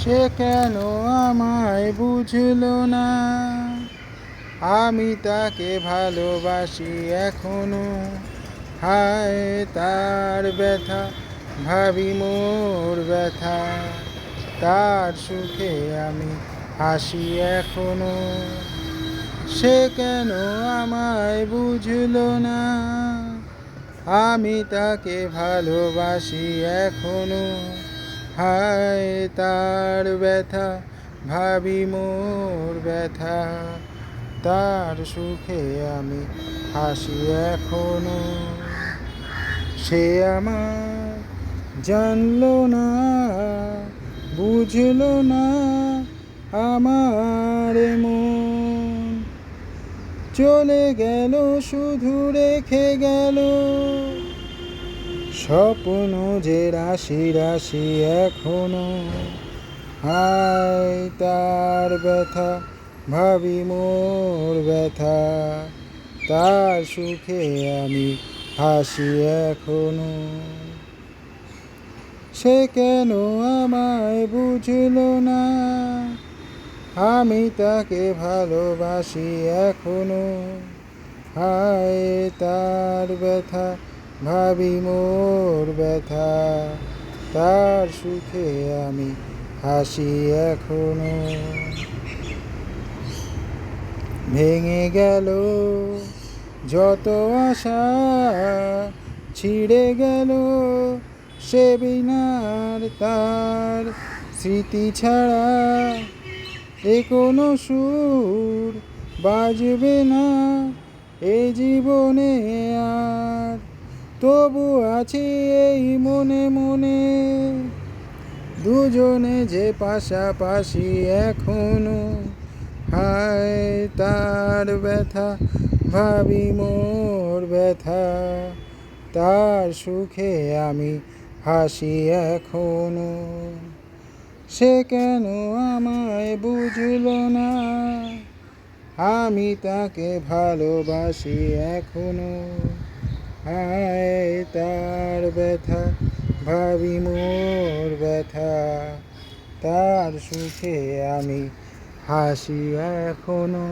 সে কেন আমায় বুঝলো না, আমি তাকে ভালোবাসি এখনো। হায় তার ব্যথা, ভাবি মোর ব্যথা, তার সুখে আমি হাসি এখনো। সে কেন আমায় বুঝলো না, আমি তাকে ভালোবাসি এখনো। হায় তার ব্যথা, ভাবি মোর ব্যথা, তার সুখে আমি হাসি এখনো। সে আমার জানলো না, বুঝলো না আমার মন। চলে গেল শুধু রেখে গেল স্বপ্ন যে রাশি রাশি এখনো। হায় তার ব্যথা, ভাবি মোর ব্যথা, তার সুখে আমি হাসি এখনো। সে কেন আমায় বুঝলো না, আমি তাকে ভালোবাসি এখনো। হায় তার ব্যথা, ভাবি মোর ব্যথা, তার সুখে আমি হাসি এখনো। ভেঙে গেল যত আশা, ছিঁড়ে গেল সে বিনার তার, স্মৃতি ছাড়া এ কোনো সুর বাজবে না এ জীবনে আর। তবু আছি এই মনে মনে, দুজনে যে পাশাপাশি এখনো। হায় তার ব্যথা, ভাবি মোর ব্যথা, তার সুখে আমি হাসি এখনো। সে কেন আমায় বুঝলো না, আমি তাকে ভালোবাসি এখনো। হায় তার ব্যথা, ভাবি মোর ব্যথা, তার সুখে আমি হাসি এখনো।